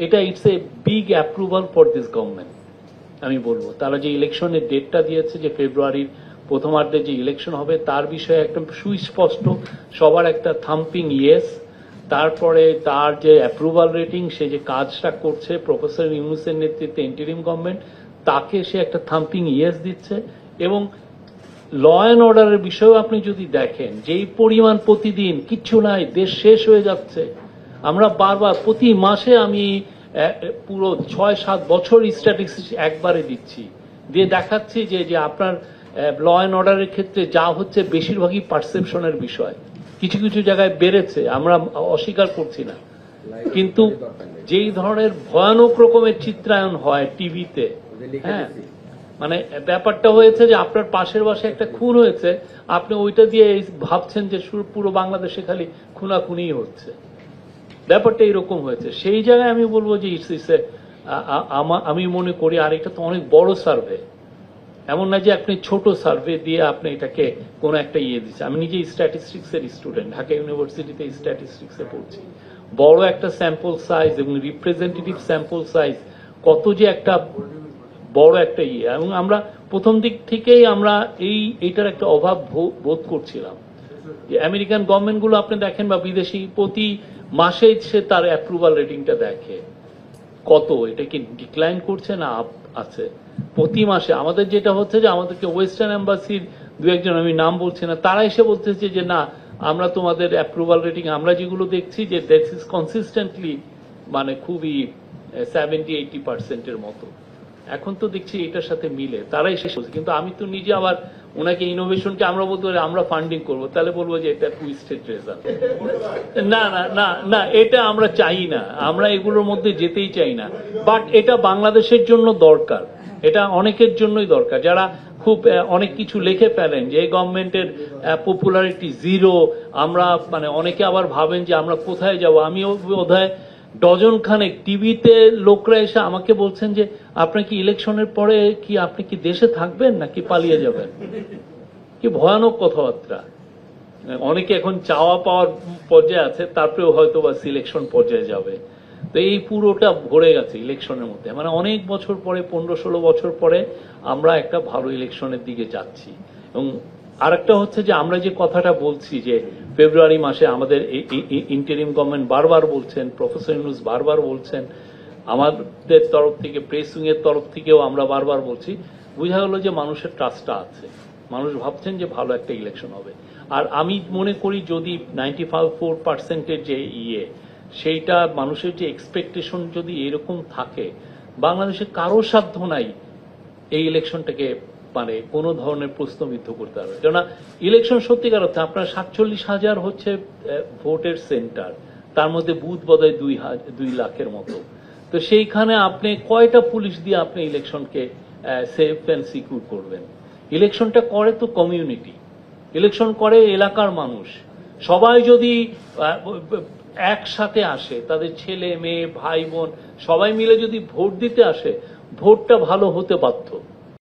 এটা it's a big approval for this government. আমি বলবো তারা যে ইলেকশনের ডেটটা দিয়েছে যে ফেব্রুয়ারির প্রথমার্ধে যে ইলেকশন হবে তার বিষয়ে একটা সুস্পষ্ট সবার একটা থাম্পিং ইয়েস। তারপরে তার যে অ্যাপ্রুভাল রেটিং, সে যে কাজটা করছে প্রফেসর ইউনূসের নেতৃত্বে ইন্টারিম গভর্নমেন্ট, তাকে সে একটা থাম্পিং ইয়েস দিচ্ছে। এবং ল অ্যান্ড অর্ডারের বিষয়েও আপনি যদি দেখেন যেই পরিমাণ প্রতিদিন কিচ্ছু নাই, দেশ শেষ হয়ে যাচ্ছে। আমরা বারবার প্রতি মাসে আমি পুরো 6-7 বছর স্ট্যাটিস্টিক্স একবারে দিচ্ছি, দিয়ে দেখাচ্ছি যে যে আপনার ল অ্যান্ড অর্ডারের ক্ষেত্রে যা হচ্ছে বেশিরভাগই পারসেপশনের বিষয়। কিছু কিছু জায়গায় বেড়েছে, আমরা অস্বীকার করছি না, কিন্তু যেই ধরনের ভয়ানক রকমের চিত্রায়ন হয় টিভিতে, হ্যাঁ, মানে ব্যাপারটা হয়েছে যে আপনার পাশের বাসায় একটা খুন হয়েছে, আপনি ওইটা দিয়ে ভাবছেন যে পুরো বাংলাদেশে খালি খুনাখুনি হচ্ছে। ব্যাপারটা এরকম হয়েছে। সেই জায়গায় আমি বলবো যে আমি মনে করি, আর এটা তো অনেক বড় সার্ভে, এমন না যে আপনি ছোট সার্ভে দিয়ে আপনি এটাকে কোনো একটা ইয়ে দিচ্ছে। আমি নিজে স্ট্যাটিস্টিক্স এর স্টুডেন্ট, ঢাকা ইউনিভার্সিটিতে স্ট্যাটিস্টিক্স এ পড়ছি। বড় একটা স্যাম্পল সাইজ এবং রিপ্রেজেন্টেটিভ স্যাম্পল সাইজ, কত যে একটা বড় একটা ইয়ে। এবং আমরা প্রথম দিক থেকেই আমরা এইটার একটা অভাব বোধ করছিলাম। আমেরিকান গভর্নমেন্টগুলো আপনি দেখেন বা বিদেশি, প্রতি মাসেই সে তার অ্যাপ্রুভাল রেটিংটা দেখে কত, এটা কি ডিক্লাইন করছে না আপ আছে প্রতি মাসে। আমাদের যেটা হচ্ছে যে আমাদেরকে ওয়েস্টার্ন এম্বাসির দু একজন, আমি নাম বলছি না, তারা এসে বলতেছে যে না, আমরা তোমাদের অ্যাপ্রুভাল রেটিং আমরা যেগুলো দেখছি যে দ্যাট ইজ কনসিস্টেন্টলি মানে খুবই 70-80% মতো। এখন তো দেখছি এটার সাথে মিলে তারাই শেষ হচ্ছে। কিন্তু আমি তো নিজে আবার ওনাকে ইনোভেশনকে আমরা বলতে পারি আমরা ফান্ডিং করবো, তাহলে বলবো যে এটা টুইস্টেড রেজাল্ট। না না না না, এটা আমরা চাই না, আমরা এগুলোর মধ্যে যেতেই চাই না। বাট এটা বাংলাদেশের জন্য দরকার, এটা অনেকের জন্যই দরকার যারা খুব অনেক কিছু লিখে ফেলেন যে এই গভর্নমেন্টের পপুলারিটি জিরো। আমরা মানে অনেকে আবার ভাবেন যে আমরা কোথায় যাব। আমিও বোধহয় ডজন খানেক টিভিতে লোকরা এসে আমাকে বলছেন যে আপনি কি ইলেকশনের পরে কি আপনি কি দেশে থাকবেন নাকি পালিয়ে যাবেন। কি ভয়ানক কথাবার্তা। অনেকে এখন চাওয়া পাওয়ার পর্যায়ে আছে, তারপরেও হয়তো বা সিলেকশন পর্যায়ে যাবে। তো এই পুরোটা ভরে গেছে ইলেকশনের মধ্যে, মানে অনেক বছর পরে, 15-16 বছর পরে আমরা একটা ভালো ইলেকশনের দিকে যাচ্ছি। এবং আরেকটা হচ্ছে যে আমরা যে কথাটা বলছি যে ফেব্রুয়ারি মাসে আমাদের ইন্টারিম গভর্নমেন্ট বারবার বলছেন, প্রফেসর ইউনূস বারবার বলছেন, আমাদের তরফ থেকে প্রেস উইং এর তরফ থেকেও আমরা বারবার বলছি, বোঝা গেল যে মানুষের ট্রাস্টটা আছে, মানুষ ভাবছেন যে ভালো একটা ইলেকশন হবে। আর আমি মনে করি যদি 94% যে সেইটা মানুষের যে এক্সপেকটেশন যদি এরকম থাকে, বাংলাদেশে কারো সাধ্য নাই এই ইলেকশনটাকে মানে কোনো ধরনের প্রশ্নবিদ্ধ করতে হবে। কেননা ইলেকশন সত্যিকার অর্থে আপনার 47,000 হচ্ছে ভোটের সেন্টার, তার মধ্যে বুথ বোধহয় 2 লাখের মতো। তো সেইখানে আপনি কয়টা পুলিশ দিয়ে আপনি ইলেকশনকে সেফ অ্যান্ড সিকিউর করবেন? ইলেকশনটা করে তো কমিউনিটি, ইলেকশন করে এলাকার মানুষ। সবাই যদি একসাথে আসে, তাদের ছেলে মেয়ে ভাই বোন সবাই মিলে যদি ভোট দিতে আসে, ভোটটা ভালো হতে বাধ্য।